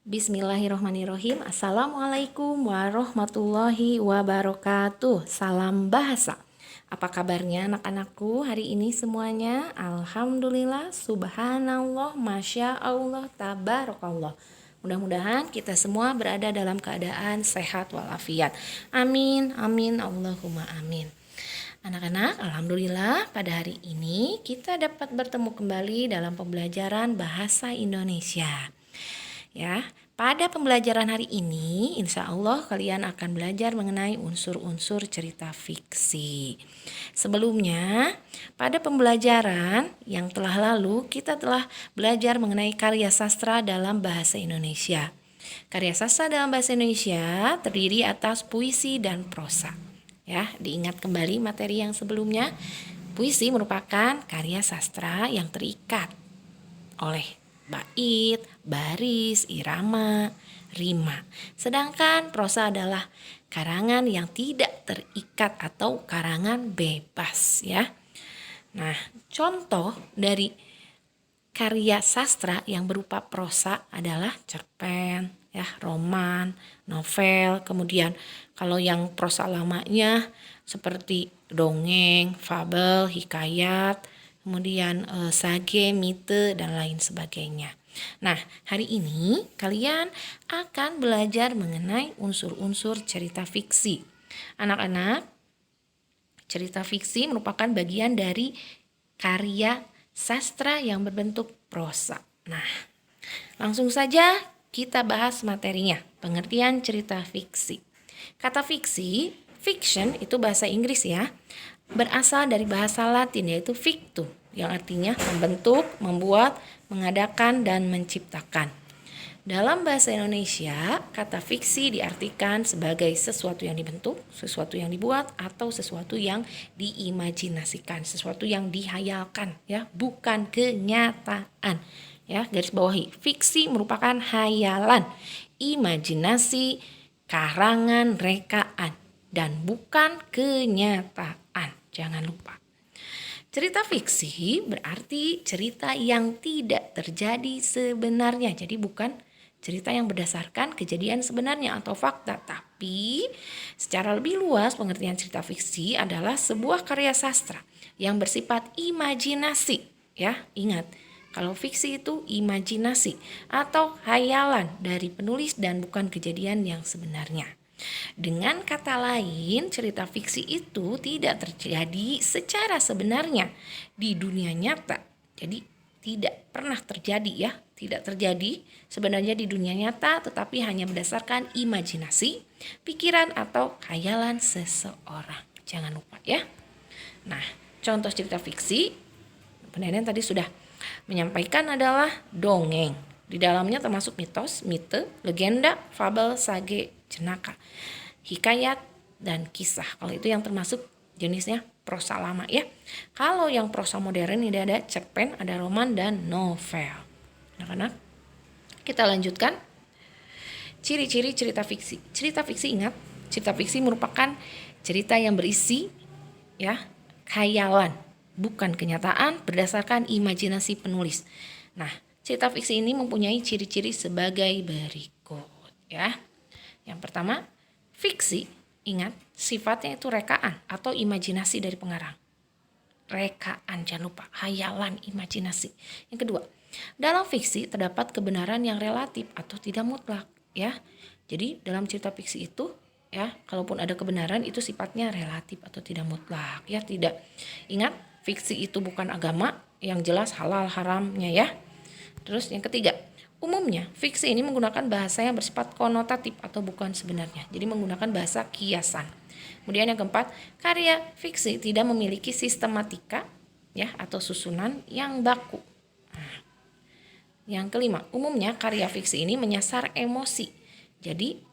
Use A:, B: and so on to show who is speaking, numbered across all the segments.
A: Bismillahirrohmanirrohim. Assalamualaikum warahmatullahi wabarakatuh. Salam bahasa. Apa kabarnya anak-anakku hari ini semuanya? Alhamdulillah, subhanallah, masya Allah, tabarakallah. Mudah-mudahan kita semua berada dalam keadaan sehat walafiat. Amin, amin, Allahumma amin. Anak-anak, alhamdulillah pada hari ini kita dapat bertemu kembali dalam pembelajaran bahasa Indonesia. Ya, pada pembelajaran hari ini, insya Allah kalian akan belajar mengenai unsur-unsur cerita fiksi. Sebelumnya, pada pembelajaran yang telah lalu, kita telah belajar mengenai karya sastra dalam bahasa Indonesia. Karya sastra dalam bahasa Indonesia terdiri atas puisi dan prosa. Ya, diingat kembali materi yang sebelumnya. Puisi merupakan karya sastra yang terikat oleh bait, baris, irama, rima. Sedangkan prosa adalah karangan yang tidak terikat atau karangan bebas ya. Nah, contoh dari karya sastra yang berupa prosa adalah cerpen, ya, roman, novel, kemudian kalau yang prosa lamanya seperti dongeng, fabel, hikayat, kemudian sage, mite, dan lain sebagainya. Nah, hari ini kalian akan belajar mengenai unsur-unsur cerita fiksi. Anak-anak, cerita fiksi merupakan bagian dari karya sastra yang berbentuk prosa. Nah, langsung saja kita bahas materinya, pengertian cerita fiksi. Kata fiksi, fiction itu bahasa Inggris ya, berasal dari bahasa Latin yaitu fictu, yang artinya membentuk, membuat, mengadakan, dan menciptakan. Dalam bahasa Indonesia, kata fiksi diartikan sebagai sesuatu yang dibentuk, sesuatu yang dibuat, atau sesuatu yang diimajinasikan, sesuatu yang dihayalkan, ya, bukan kenyataan. Ya, garis bawahi, fiksi merupakan hayalan, imajinasi, karangan, rekaan, dan bukan kenyataan. Jangan lupa. Cerita fiksi berarti cerita yang tidak terjadi sebenarnya. Jadi bukan cerita yang berdasarkan kejadian sebenarnya atau fakta. Tapi secara lebih luas pengertian cerita fiksi adalah sebuah karya sastra yang bersifat imajinasi. Ya, ingat. Kalau fiksi itu imajinasi atau hayalan dari penulis dan bukan kejadian yang sebenarnya. Dengan kata lain, cerita fiksi itu tidak terjadi secara sebenarnya di dunia nyata. Jadi tidak pernah terjadi ya, tidak terjadi sebenarnya di dunia nyata, tetapi hanya berdasarkan imajinasi, pikiran atau khayalan seseorang. Jangan lupa ya. Nah, contoh cerita fiksi, Pendenen tadi sudah menyampaikan adalah dongeng. Di dalamnya termasuk mitos, mite, legenda, fabel, sage, jenaka, hikayat, dan kisah. Kalau itu yang termasuk jenisnya prosa lama ya. Kalau yang prosa modern ini ada cerpen, ada roman, dan novel. Anak-anak, kita lanjutkan. Ciri-ciri cerita fiksi. Cerita fiksi, ingat, cerita fiksi merupakan cerita yang berisi ya khayalan, bukan kenyataan, berdasarkan imajinasi penulis. Nah, cerita fiksi ini mempunyai ciri-ciri sebagai berikut ya. Yang pertama, fiksi, ingat, sifatnya itu rekaan atau imajinasi dari pengarang. Rekaan, jangan lupa, hayalan, imajinasi. Yang kedua, dalam fiksi terdapat kebenaran yang relatif atau tidak mutlak ya. Jadi dalam cerita fiksi itu ya, kalaupun ada kebenaran itu sifatnya relatif atau tidak mutlak ya, tidak. Ingat, fiksi itu bukan agama, yang jelas halal haramnya ya. Terus yang ketiga, umumnya fiksi ini menggunakan bahasa yang bersifat konotatif atau bukan sebenarnya. Jadi menggunakan bahasa kiasan. Kemudian yang keempat, karya fiksi tidak memiliki sistematika ya atau susunan yang baku. Nah, yang kelima, umumnya karya fiksi ini menyasar emosi. Jadi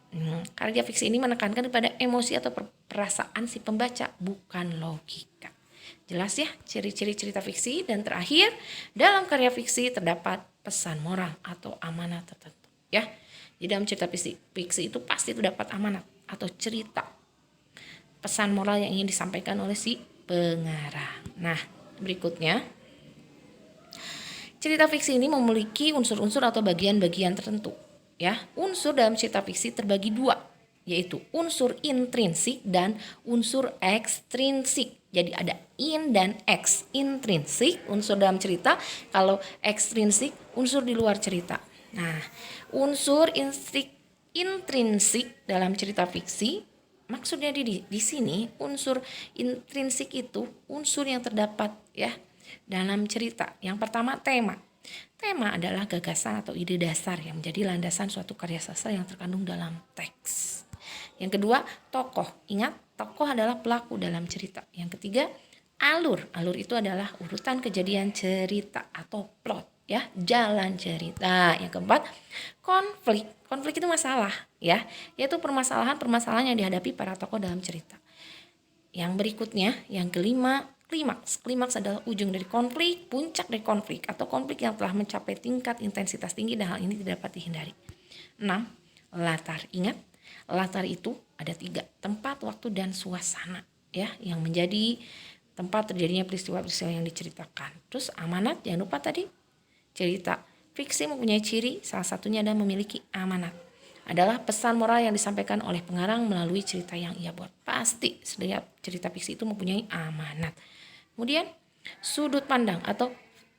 A: karya fiksi ini menekankan pada emosi atau perasaan si pembaca, bukan logika. Jelas ya ciri-ciri cerita fiksi. Dan terakhir, dalam karya fiksi terdapat pesan moral atau amanat tertentu ya. Di dalam cerita fiksi itu pasti terdapat amanat atau cerita, pesan moral yang ingin disampaikan oleh si pengarang. Nah, berikutnya, cerita fiksi ini memiliki unsur-unsur atau bagian-bagian tertentu Ya, unsur dalam cerita fiksi terbagi dua, yaitu unsur intrinsik dan unsur ekstrinsik. Jadi ada in dan ex. Intrinsik unsur dalam cerita, kalau ekstrinsik unsur di luar cerita. Nah, unsur intrinsik dalam cerita fiksi maksudnya di sini unsur intrinsik itu unsur yang terdapat ya dalam cerita. Yang pertama tema. Tema adalah gagasan atau ide dasar yang menjadi landasan suatu karya sastra yang terkandung dalam teks. Yang kedua, tokoh. Ingat, tokoh adalah pelaku dalam cerita. Yang ketiga, alur. Alur itu adalah urutan kejadian cerita atau plot ya, jalan cerita. Yang keempat, konflik. Konflik itu masalah ya, yaitu permasalahan-permasalahan yang dihadapi para tokoh dalam cerita. Yang berikutnya, yang kelima, klimaks. Klimaks adalah ujung dari konflik, puncak dari konflik, atau konflik yang telah mencapai tingkat intensitas tinggi dan hal ini tidak dapat dihindari. 6. Latar. Ingat, latar itu ada 3, tempat, waktu, dan suasana ya, yang menjadi tempat terjadinya peristiwa-peristiwa yang diceritakan. Terus amanat, jangan lupa tadi cerita fiksi mempunyai ciri, salah satunya adalah memiliki amanat. Adalah pesan moral yang disampaikan oleh pengarang melalui cerita yang ia buat. Pasti setiap cerita fiksi itu mempunyai amanat. Kemudian sudut pandang atau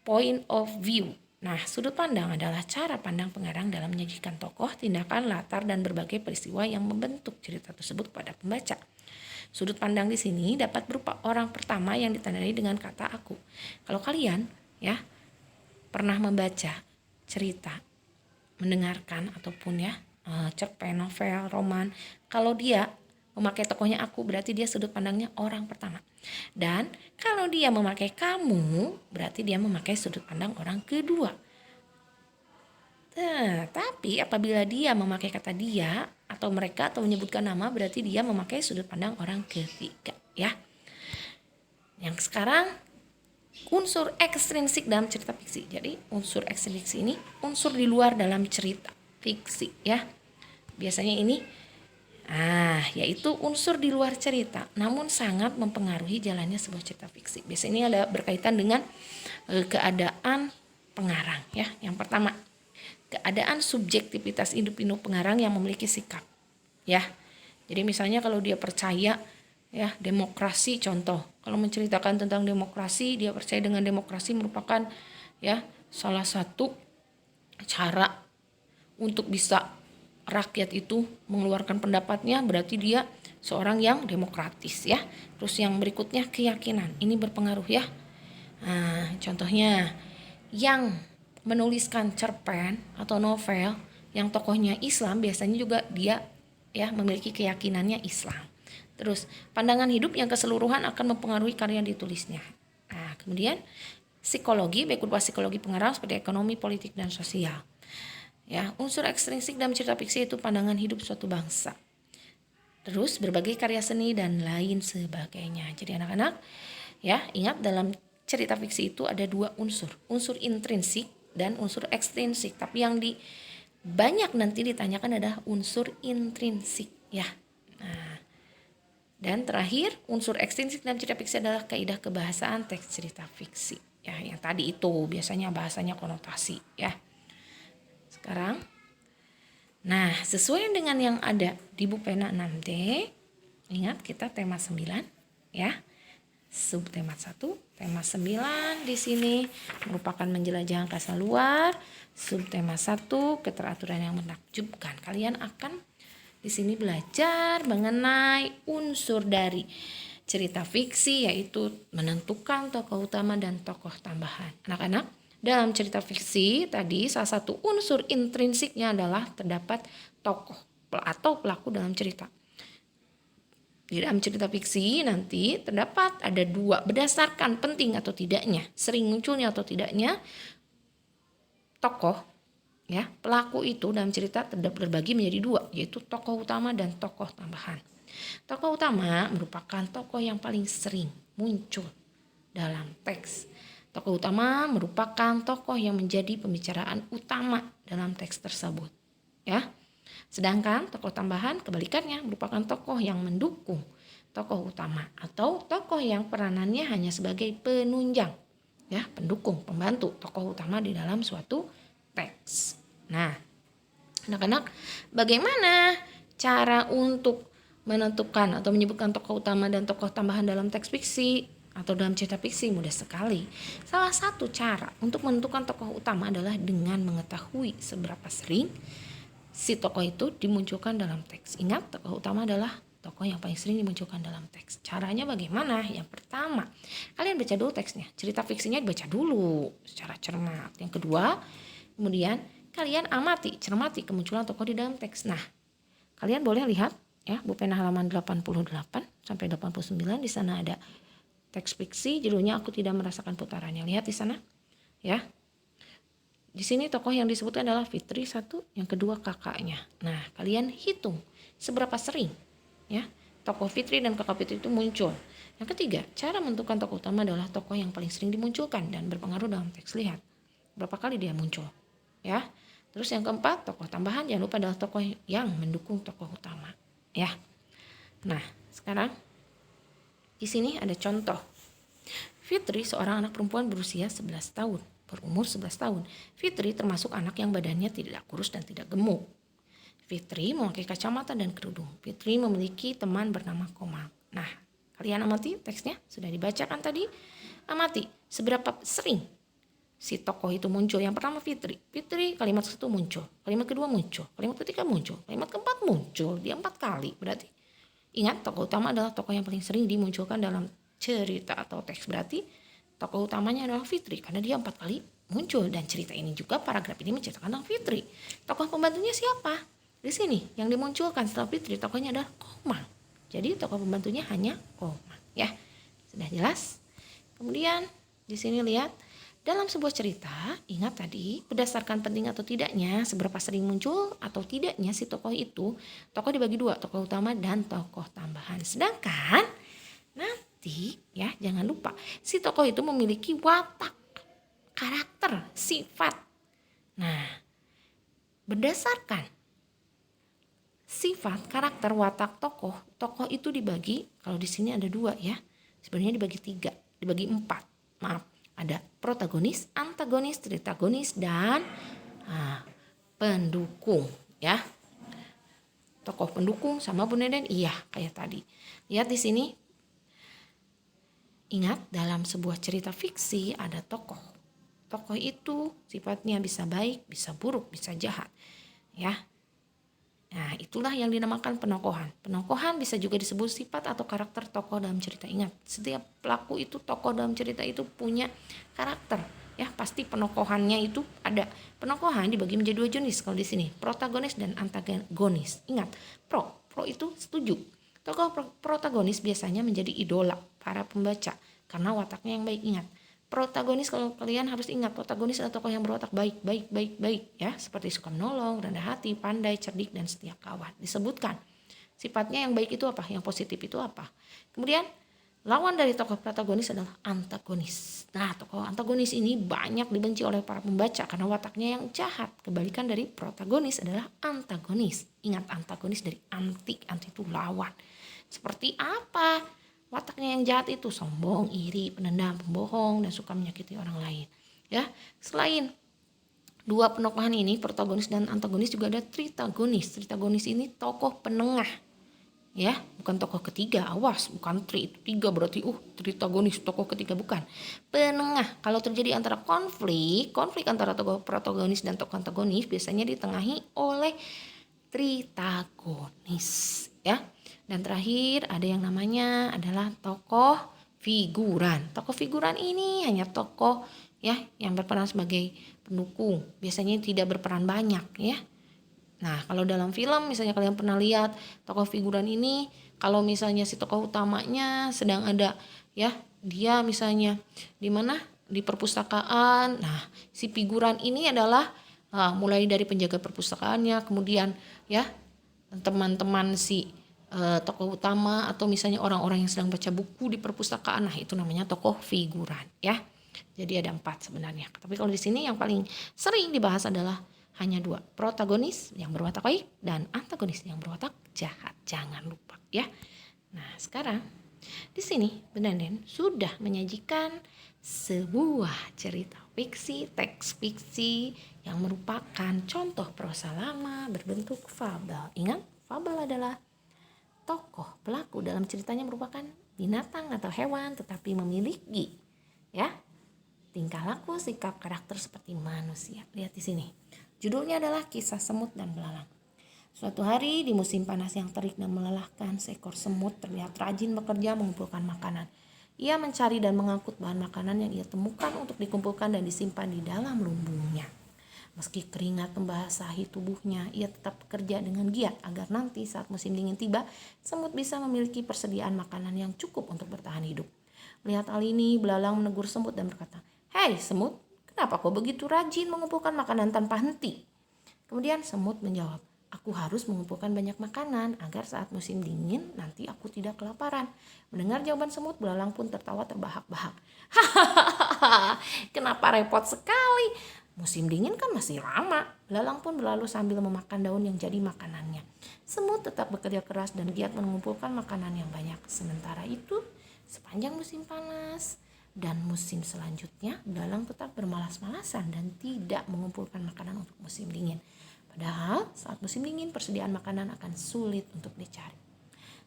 A: point of view. Nah, sudut pandang adalah cara pandang pengarang dalam menyajikan tokoh, tindakan, latar, dan berbagai peristiwa yang membentuk cerita tersebut kepada pembaca. Sudut pandang di sini dapat berupa orang pertama yang ditandai dengan kata aku. Kalau kalian ya pernah membaca cerita, mendengarkan ataupun ya cerpen, novel, roman, kalau dia memakai tokohnya aku, berarti dia sudut pandangnya orang pertama. Dan kalau dia memakai kamu, berarti dia memakai sudut pandang orang kedua. Tapi apabila dia memakai kata dia atau mereka atau menyebutkan nama, berarti dia memakai sudut pandang orang ketiga ya. Yang sekarang unsur ekstrinsik dalam cerita fiksi. Jadi unsur ekstrinsik ini unsur di luar dalam cerita fiksi ya. Biasanya ini yaitu unsur di luar cerita, namun sangat mempengaruhi jalannya sebuah cerita fiksi. Biasanya ini ada berkaitan dengan keadaan pengarang ya. Yang pertama, keadaan subjektivitas individu pengarang yang memiliki sikap ya. Jadi misalnya kalau dia percaya ya demokrasi, contoh kalau menceritakan tentang demokrasi, dia percaya dengan demokrasi merupakan ya salah satu cara untuk bisa rakyat itu mengeluarkan pendapatnya, berarti dia seorang yang demokratis ya. Terus yang berikutnya keyakinan, ini berpengaruh ya. Contohnya yang menuliskan cerpen atau novel yang tokohnya Islam, biasanya juga dia ya memiliki keyakinannya Islam. Terus pandangan hidup yang keseluruhan akan mempengaruhi karya yang ditulisnya. Kemudian psikologi, baik berupa psikologi pengarang seperti ekonomi, politik, dan sosial. Ya, unsur ekstrinsik dalam cerita fiksi itu pandangan hidup suatu bangsa. Terus berbagai karya seni dan lain sebagainya. Jadi anak-anak ya ingat, dalam cerita fiksi itu ada 2 unsur, unsur intrinsik dan unsur ekstrinsik. Tapi yang banyak nanti ditanyakan adalah unsur intrinsik ya. Dan terakhir, unsur ekstrinsik dalam cerita fiksi adalah kaidah kebahasaan teks cerita fiksi. Ya, yang tadi itu biasanya bahasanya konotasi ya. Sekarang, nah sesuai dengan yang ada di buku pena 6D, ingat kita tema 9 ya. Subtema 1, tema 9 di sini merupakan menjelajah angkasa luar. Subtema 1, keteraturan yang menakjubkan. Kalian akan di sini belajar mengenai unsur dari cerita fiksi, yaitu menentukan tokoh utama dan tokoh tambahan. Anak-anak, dalam cerita fiksi tadi salah satu unsur intrinsiknya adalah terdapat tokoh atau pelaku dalam cerita. Di dalam cerita fiksi nanti terdapat ada 2 berdasarkan penting atau tidaknya, sering munculnya atau tidaknya tokoh ya, pelaku itu dalam cerita terbagi menjadi 2, yaitu tokoh utama dan tokoh tambahan. Tokoh utama merupakan tokoh yang paling sering muncul dalam teks. Tokoh utama merupakan tokoh yang menjadi pembicaraan utama dalam teks tersebut ya. Sedangkan tokoh tambahan kebalikannya merupakan tokoh yang mendukung tokoh utama atau tokoh yang peranannya hanya sebagai penunjang ya, pendukung, pembantu tokoh utama di dalam suatu teks. Nah, Anak-anak, bagaimana cara untuk menentukan atau menyebutkan tokoh utama dan tokoh tambahan dalam teks fiksi atau dalam cerita fiksi? Mudah sekali. Salah satu cara untuk menentukan tokoh utama adalah dengan mengetahui seberapa sering si tokoh itu dimunculkan dalam teks. Ingat, tokoh utama adalah tokoh yang paling sering dimunculkan dalam teks. Caranya bagaimana? Yang pertama, kalian baca dulu teksnya. Cerita fiksinya dibaca dulu secara cermat. Yang kedua, kemudian kalian amati, cermati kemunculan tokoh di dalam teks. Nah, kalian boleh lihat ya, buku halaman 88 sampai 89, di sana ada teks fiksi judulnya Aku Tidak Merasakan Putarannya. Lihat di sana ya. Di sini tokoh yang disebutkan adalah Fitri satu, yang kedua kakaknya. Nah, kalian hitung seberapa sering ya tokoh Fitri dan kakak Fitri itu muncul. Yang ketiga, cara menentukan tokoh utama adalah tokoh yang paling sering dimunculkan dan berpengaruh dalam teks. Lihat berapa kali dia muncul ya. Terus yang keempat, tokoh tambahan jangan lupa adalah tokoh yang mendukung tokoh utama ya. Nah, sekarang di sini ada contoh. Fitri seorang anak perempuan berusia 11 tahun, berumur 11 tahun. Fitri termasuk anak yang badannya tidak kurus dan tidak gemuk. Fitri memakai kacamata dan kerudung. Fitri memiliki teman bernama Komal. Nah, kalian amati teksnya, sudah dibacakan tadi. Amati seberapa sering si tokoh itu muncul. Yang pertama Fitri. Fitri kalimat satu muncul, kalimat kedua muncul, kalimat ketiga muncul, kalimat keempat muncul. Dia 4 kali. Berarti ingat, tokoh utama adalah tokoh yang paling sering dimunculkan dalam cerita atau teks. Berarti tokoh utamanya adalah Fitri karena dia 4 kali muncul. Dan cerita ini juga, paragraf ini menceritakan tentang Fitri. Tokoh pembantunya siapa? Di sini yang dimunculkan setelah Fitri tokohnya adalah Komal. Jadi tokoh pembantunya hanya Komal ya. Sudah jelas? Kemudian di sini lihat, dalam sebuah cerita, ingat tadi, berdasarkan penting atau tidaknya, seberapa sering muncul atau tidaknya si tokoh itu, tokoh dibagi 2, tokoh utama dan tokoh tambahan. Sedangkan nanti ya, jangan lupa, si tokoh itu memiliki watak, karakter, sifat. Nah, berdasarkan sifat, karakter, watak tokoh itu dibagi, kalau di sini ada 2 ya, sebenarnya dibagi 3, dibagi 4, maaf. Ada protagonis, antagonis, tritagonis, dan pendukung ya. Tokoh pendukung sama Bunda dan iya kayak tadi. Lihat di sini. Ingat, dalam sebuah cerita fiksi ada tokoh. Tokoh itu sifatnya bisa baik, bisa buruk, bisa jahat. Ya. Nah, itulah yang dinamakan penokohan. Penokohan bisa juga disebut sifat atau karakter tokoh dalam cerita. Ingat, setiap pelaku itu, tokoh dalam cerita itu punya karakter. Ya, pasti penokohannya itu ada. Penokohan dibagi menjadi 2 jenis kalau di sini, protagonis dan antagonis. Ingat, pro itu setuju. Tokoh protagonis biasanya menjadi idola para pembaca karena wataknya yang baik. Ingat, protagonis, kalau kalian harus ingat, protagonis adalah tokoh yang berwatak baik ya, seperti suka menolong, rendah hati, pandai, cerdik, dan setia kawan. Disebutkan sifatnya yang baik itu apa, yang positif itu apa. Kemudian lawan dari tokoh protagonis adalah antagonis. Nah, tokoh antagonis ini banyak dibenci oleh para pembaca karena wataknya yang jahat. Kebalikan dari protagonis adalah antagonis. Ingat, antagonis dari anti itu lawan. Seperti apa wataknya yang jahat itu? Sombong, iri, penendam, pembohong, dan suka menyakiti orang lain. Ya, selain 2 penokohan ini, protagonis dan antagonis, juga ada tritagonis. Tritagonis ini tokoh penengah. Ya, bukan tokoh ketiga. Awas, bukan itu 3 berarti tritagonis, tokoh ketiga, bukan. Penengah. Kalau terjadi antara konflik antara tokoh protagonis dan tokoh antagonis biasanya ditengahi oleh tritagonis, ya. Dan terakhir ada yang namanya adalah tokoh figuran. Tokoh figuran ini hanya tokoh ya yang berperan sebagai pendukung. Biasanya tidak berperan banyak ya. Nah, kalau dalam film misalnya kalian pernah lihat tokoh figuran ini, kalau misalnya si tokoh utamanya sedang ada ya, dia misalnya di mana? Di perpustakaan. Nah, si figuran ini adalah mulai dari penjaga perpustakaannya, kemudian ya teman-teman si tokoh utama, atau misalnya orang-orang yang sedang baca buku di perpustakaan. Nah, itu namanya tokoh figuran ya. Jadi ada 4 sebenarnya. Tapi kalau di sini yang paling sering dibahas adalah hanya 2, protagonis yang berwatak baik dan antagonis yang berwatak jahat. Jangan lupa ya. Nah, sekarang Di sini Bunda Den sudah menyajikan sebuah cerita fiksi, teks fiksi yang merupakan contoh prosa lama berbentuk fabel. Ingat, fabel adalah tokoh pelaku dalam ceritanya merupakan binatang atau hewan tetapi memiliki tingkah laku, sikap, karakter seperti manusia. Lihat di sini. Judulnya adalah Kisah Semut dan Belalang. Suatu hari di musim panas yang terik dan melelahkan, seekor semut terlihat rajin bekerja mengumpulkan makanan. Ia mencari dan mengangkut bahan makanan yang ia temukan untuk dikumpulkan dan disimpan di dalam lumbungnya. Meski keringat membasahi tubuhnya, ia tetap bekerja dengan giat agar nanti saat musim dingin tiba, semut bisa memiliki persediaan makanan yang cukup untuk bertahan hidup. Melihat hal ini, belalang menegur semut dan berkata, "Hei semut, kenapa kau begitu rajin mengumpulkan makanan tanpa henti?" Kemudian semut menjawab, "Aku harus mengumpulkan banyak makanan agar saat musim dingin nanti aku tidak kelaparan." Mendengar jawaban semut, belalang pun tertawa terbahak-bahak. "Hahaha, kenapa repot sekali? Musim dingin kan masih lama." Belalang pun berlalu sambil memakan daun yang jadi makanannya. Semut tetap bekerja keras dan giat mengumpulkan makanan yang banyak. Sementara itu, sepanjang musim panas dan musim selanjutnya, belalang tetap bermalas-malasan dan tidak mengumpulkan makanan untuk musim dingin. Padahal saat musim dingin persediaan makanan akan sulit untuk dicari.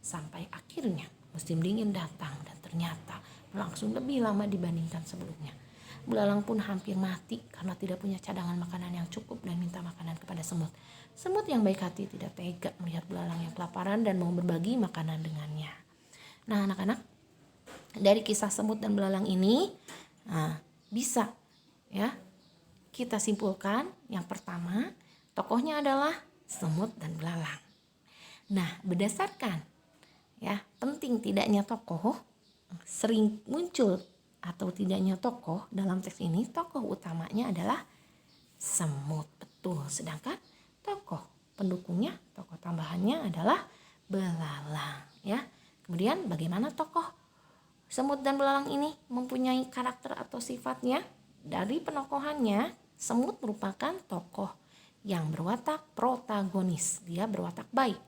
A: Sampai akhirnya musim dingin datang dan ternyata berlangsung lebih lama dibandingkan sebelumnya. Belalang pun hampir mati karena tidak punya cadangan makanan yang cukup dan minta makanan kepada semut. Semut yang baik hati tidak tega melihat belalang yang kelaparan dan mau berbagi makanan dengannya. Nah anak-anak, dari kisah semut dan belalang ini bisa kita simpulkan yang pertama, tokohnya adalah semut dan belalang. Nah, berdasarkan penting tidaknya tokoh, sering muncul atau tidaknya tokoh dalam teks ini, tokoh utamanya adalah semut, betul. Sedangkan tokoh pendukungnya, tokoh tambahannya adalah belalang, Kemudian bagaimana tokoh semut dan belalang ini mempunyai karakter atau sifatnya? Dari penokohannya, semut merupakan tokoh yang berwatak protagonis, dia berwatak baik.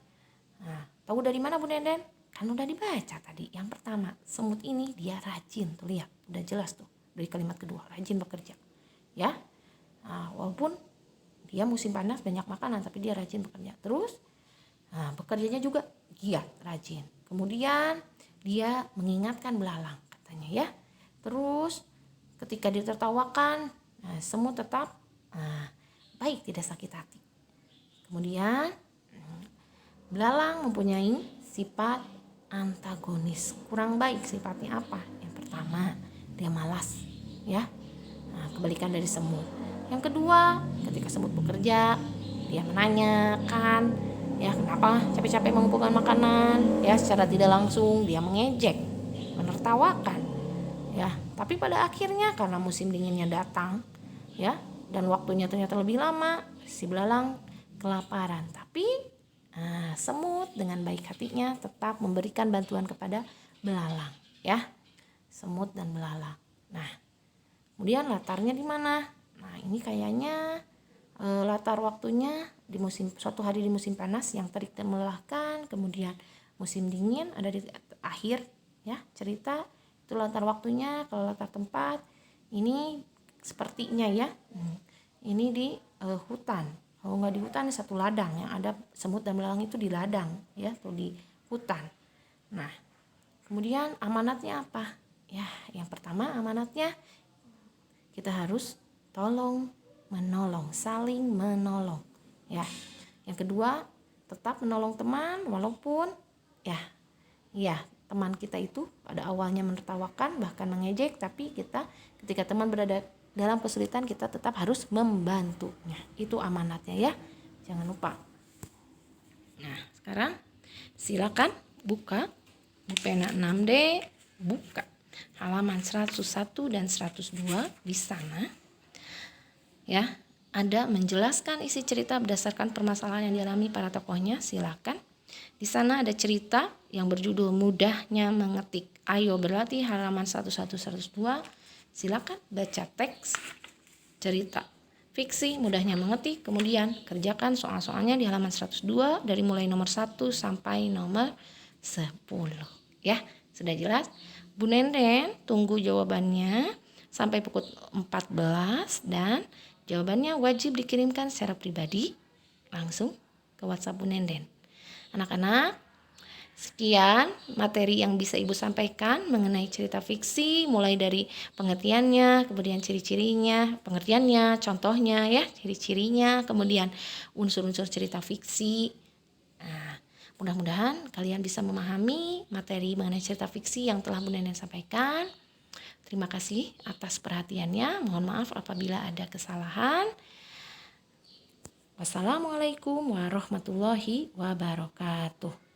A: Nah, tahu dari mana Bu Denden? Kan udah dibaca tadi. Yang pertama, semut ini dia rajin, tuh lihat, udah jelas tuh dari kalimat kedua, rajin bekerja. Walaupun dia musim panas banyak makanan, tapi dia rajin bekerja. Terus, bekerjanya juga giat, rajin. Kemudian dia mengingatkan belalang, katanya Terus, ketika ditertawakan, semut tetap baik, tidak sakit hati. Kemudian belalang mempunyai sifat antagonis, kurang baik. Sifatnya apa? Yang pertama, dia malas, kebalikan dari semut. Yang kedua, ketika semut bekerja, dia menanyakan, kenapa capek-capek mengumpulkan makanan, secara tidak langsung dia mengejek, menertawakan, Tapi pada akhirnya karena musim dinginnya datang, dan waktunya ternyata lebih lama, si belalang kelaparan. Tapi semut dengan baik hatinya tetap memberikan bantuan kepada belalang, semut dan belalang. Nah, kemudian latarnya di mana? Nah, ini kayaknya latar waktunya di suatu hari di musim panas yang terik dan melelahkan, kemudian musim dingin ada di akhir cerita. Itu latar waktunya. Kalau latar tempat ini sepertinya ini di hutan. Kalau nggak di hutan, di satu ladang yang ada semut dan belalang itu di ladang, atau di hutan. Nah, kemudian amanatnya apa? Yang pertama amanatnya kita harus tolong menolong, saling menolong, Yang kedua, tetap menolong teman walaupun teman kita itu pada awalnya menertawakan bahkan mengejek, tapi ketika teman berada dalam kesulitan kita tetap harus membantunya. Itu amanatnya, jangan lupa. Nah, sekarang silakan buka di pena 6D, buka halaman 101 dan 102. Di sana ada menjelaskan isi cerita berdasarkan permasalahan yang dialami para tokohnya. Silakan. Di sana ada cerita yang berjudul Mudahnya Mengetik. Ayo berlatih, halaman 101 102. Silakan baca teks cerita fiksi Mudahnya Mengetik, kemudian kerjakan soal-soalnya di halaman 102 dari mulai nomor 1 sampai nomor 10. Sudah jelas? Bu Nenden tunggu jawabannya sampai pukul 14 dan jawabannya wajib dikirimkan secara pribadi langsung ke WhatsApp Bu Nenden. Anak-anak, sekian materi yang bisa Ibu sampaikan mengenai cerita fiksi, mulai dari pengertiannya, kemudian ciri-cirinya, pengertiannya, contohnya ya, ciri-cirinya, kemudian unsur-unsur cerita fiksi. Nah, mudah-mudahan kalian bisa memahami materi mengenai cerita fiksi yang telah Bu Nenden sampaikan. Terima kasih atas perhatiannya. Mohon maaf apabila ada kesalahan. Wassalamualaikum warahmatullahi wabarakatuh.